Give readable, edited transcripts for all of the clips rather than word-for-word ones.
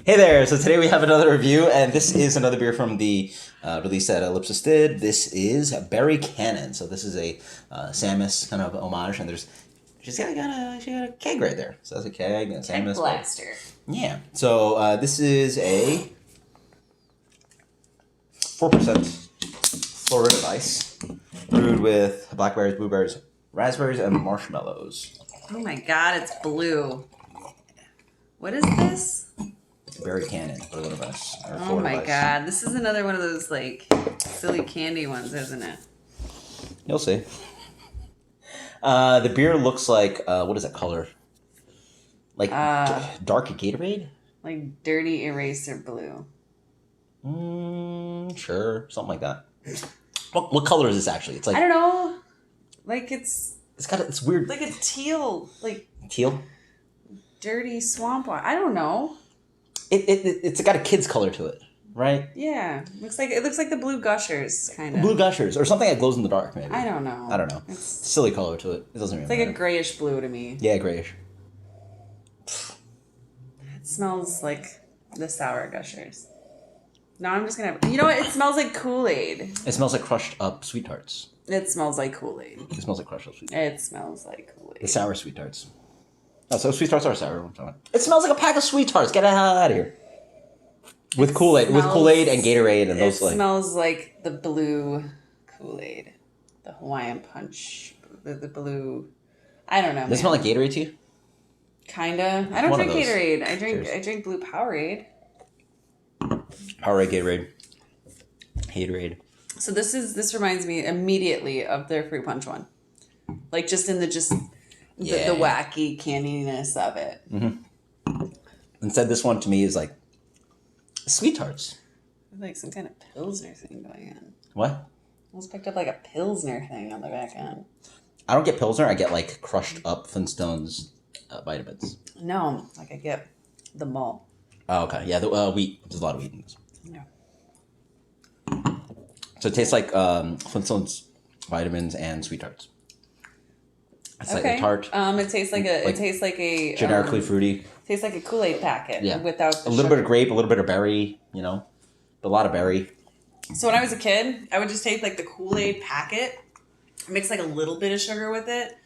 Hey there! So today we have another review, and this is another beer from the release that Ellipsis did. This is Berry Cannon. So this is a Samus kind of homage, and she's got a keg right there. So that's a keg and a Samus blaster. Yeah. So this is a 4% Florida ice, brewed with blackberries, blueberries, raspberries, and marshmallows. Oh my god, it's blue. What is this? Berry Cannon, Berliner Weiss. Oh my god, this is another one of those like silly candy ones, isn't it? You'll see. The beer looks like what is that color? Like dark Gatorade? Like dirty eraser blue. Sure, something like that. What color is this actually? It's like I don't know. Like it's weird. like a teal, like Teal? dirty swamp water. I don't know. It's got a kid's color to it, right? Yeah, it looks like the blue gushers kind of. Blue gushers or something that glows in the dark, maybe. I don't know. It's silly color to it. It doesn't really It's like matter. a grayish blue to me. Yeah, grayish. It smells like the sour gushers. Now I'm just gonna. You know what? It smells like Kool-Aid. It smells like crushed up sweet tarts. It smells like Kool-Aid. It smells like crushed up sweet tarts. It smells like Kool-Aid. The sour sweet tarts. Oh, so sweet tarts are sour. It smells like a pack of sweet tarts. Get the hell out of here. With Kool-Aid, and Gatorade and those. It smells like the blue Kool-Aid, the Hawaiian Punch, the blue. I don't know. Does it smell like Gatorade to you? Kinda. I don't drink Gatorade. I drink blue Powerade. Powerade, Gatorade, Haterade. So this reminds me immediately of their fruit punch one, like just in the wacky candiness of it. Mm-hmm. Instead, this one to me is like sweet tarts. Like some kind of Pilsner thing going on. What? I almost picked up like a Pilsner thing on the back end. I don't get Pilsner. I get like crushed up Flintstones vitamins. No, like I get the malt. Oh, okay. Yeah, the wheat. There's a lot of wheat in this. Yeah. So it tastes like Flintstones vitamins and sweet tarts. It's like a tart. It tastes like a generically fruity. Tastes like a Kool-Aid packet. Yeah. Without a little bit of grape, a little bit of berry. But a lot of berry. So when I was a kid, I would just take like the Kool-Aid packet, mix like a little bit of sugar with it,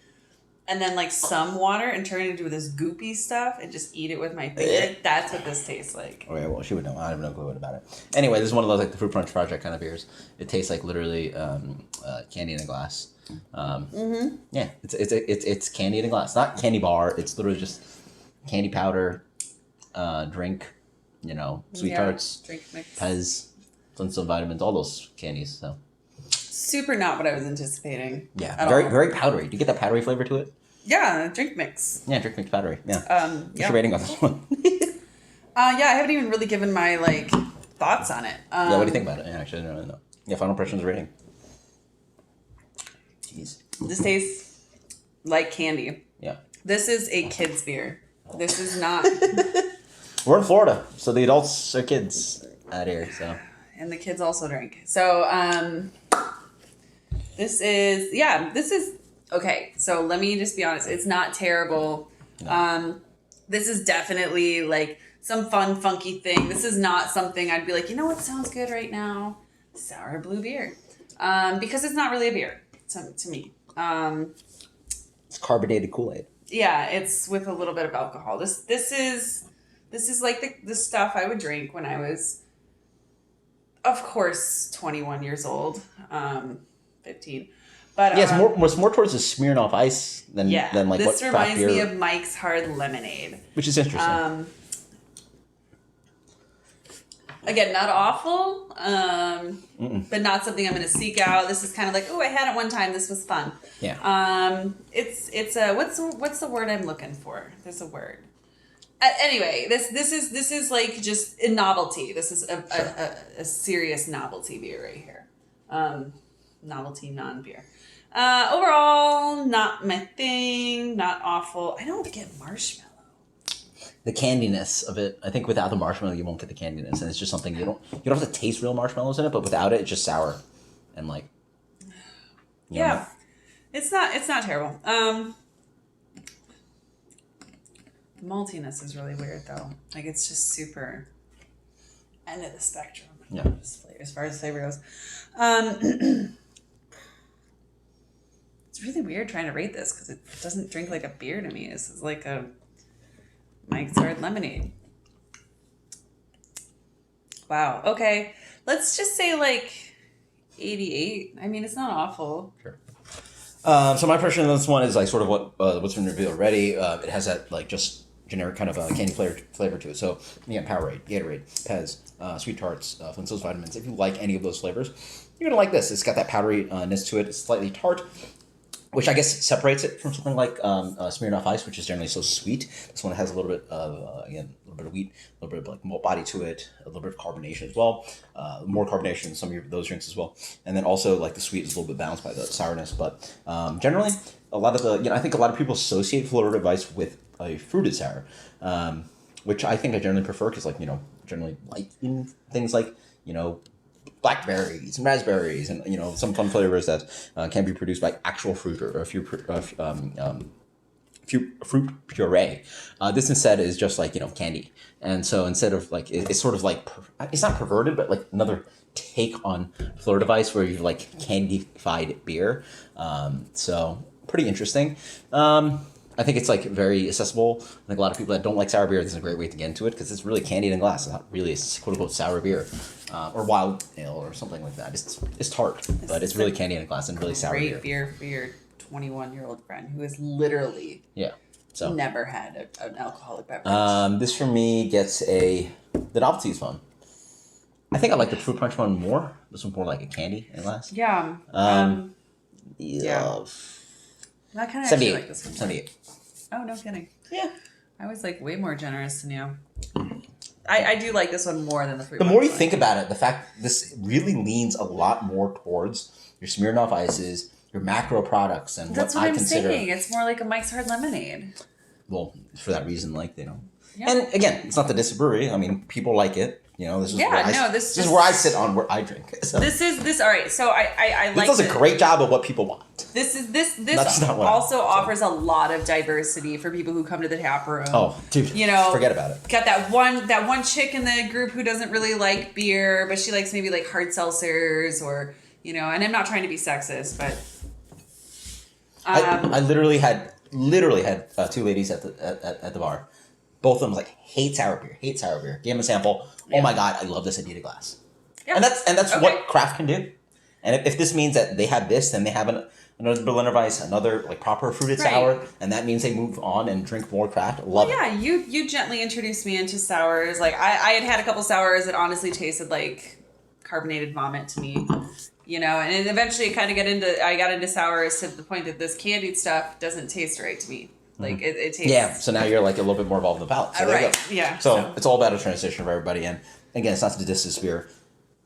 and then like some water and turn it into this goopy stuff and just eat it with my finger. That's what this tastes like. Oh yeah, well she would know. I have no clue about it. Anyway, this is one of those like the Fruit Punch Project kind of beers. It tastes like literally candy in a glass. Yeah, it's candy in a glass, not candy bar. It's literally just candy powder, drink, sweet tarts, drink mix, Pez, Flintstone vitamins, all those candies. So super not what I was anticipating. Yeah, very powdery. Do you get that powdery flavor to it? Yeah, drink mix. Yeah, drink mix powdery. Yeah. What's your rating on this one? I haven't even really given my thoughts on it. Yeah, what do you think about it? Yeah, actually, I don't really know. Yeah, final impressions rating. Jeez. This tastes like candy. Yeah. This is a kid's beer. This is not. We're in Florida, so the adults are kids out here. So. And the kids also drink. So this is okay. So let me just be honest. It's not terrible. No. This is definitely like some fun, funky thing. This is not something I'd be like, you know what sounds good right now? Sour blue beer. Because it's not really a beer to me. It's carbonated Kool-Aid. Yeah, it's with a little bit of alcohol. This is like the stuff I would drink when I was, of course, 21 years old, 15. But yeah, it's more towards the Smirnoff Ice than like this what reminds me of Mike's Hard Lemonade, which is interesting. Again, not awful, but not something I'm going to seek out. This is kind of like, oh, I had it one time. This was fun. Yeah. It's a what's the word I'm looking for? There's a word. Anyway, this is like just a novelty. This is a serious novelty beer right here. Novelty non-beer. Overall, not my thing. Not awful. I don't get marshmallow. The candiness of it, I think without the marshmallow you won't get the candiness, and it's just something you don't have to taste real marshmallows in it, but without it, it's just sour, and like. It's not terrible. The maltiness is really weird though. Like it's just super end of the spectrum. Yeah. As far as flavor goes. It's really weird trying to rate this because it doesn't drink like a beer to me. This is like a Mike's Hard Lemonade. Wow. Okay. Let's just say like 88. I mean, it's not awful. Sure. So my impression of this one is like sort of what's been revealed already. It has that like just generic kind of candy flavor to it. So you got Powerade, Gatorade, Pez, Sweet Tarts, Flintstones vitamins. If you like any of those flavors, you're gonna like this. It's got that powderiness to it. It's slightly tart, which I guess separates it from something like Smirnoff Ice, which is generally so sweet. This one has a little bit of again, a little bit of wheat, a little bit of like malt body to it, a little bit of carbonation as well. More carbonation than some of those drinks as well. And then also like the sweet is a little bit balanced by the sourness. But generally, a lot of the I think a lot of people associate Florida Ice with a fruited sour, which I think I generally prefer because generally like things like blackberries and raspberries and some fun flavors that can be produced by actual fruit or a few fruit puree. This instead is just like candy, and so instead of like it's sort of like it's not perverted, but like another take on Florida Ice where you like candified beer. So pretty interesting. I think it's like very accessible. I think a lot of people that don't like sour beer, this is a great way to get into it because it's really candied in glass. It's not really a quote unquote sour beer or wild ale or something like that. It's tart, but it's really candied in glass and really sour beer. Great beer for your 21-year-old friend who has literally never had an alcoholic beverage. This for me gets the novelty is fun. I think I like the fruit punch one more. This one's more like a candy in glass. Yeah. Yeah. I kind of actually like this one. 78. Oh, no kidding. Yeah. I was like way more generous than you. I do like this one more than the fruit. The more you think about it, the fact this really leans a lot more towards your Smirnoff Ices, your macro products, and that's what what I I'm consider. saying. It's more like a Mike's Hard Lemonade. Well, for that reason, like they don't. Yeah. And again, it's not the diss brewery. I mean, people like it. This is this is where I sit on where I drink. So. This. All right. So I like. This does a great job of what people want. This also offers a lot of diversity for people who come to the tap room. Oh, dude, forget about it. Got that one chick in the group who doesn't really like beer, but she likes maybe like hard seltzers or and I'm not trying to be sexist, but I literally had two ladies at the bar. Both of them was like hate sour beer. Gave them a sample. Yeah. Oh my god, I love this Adidas glass. Yeah. And that's okay. What craft can do. And if this means that they have this, then they have another Berliner Weiss, another like proper fruited sour, and that means they move on and drink more craft. Love it. Yeah, you gently introduced me into sours. Like I had a couple sours that honestly tasted like carbonated vomit to me. And then eventually I got into sours to the point that this candied stuff doesn't taste right to me. Like it tastes. Yeah, so now you're like a little bit more involved in the palate. So right. Yeah. So it's all about a transition for everybody. And again, it's not to diss this beer.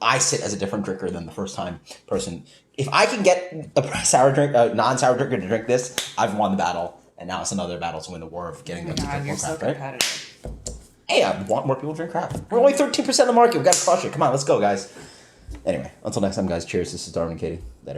I sit as a different drinker than the first time person. If I can get a non-sour drinker to drink this, I've won the battle. And now it's another battle to win the war of getting them to drink more craft, right? Hey, I want more people to drink craft. We're only 13% of the market. We've got to crush it. Come on, let's go, guys. Anyway, until next time, guys. Cheers. This is Darwin and Katie. Later.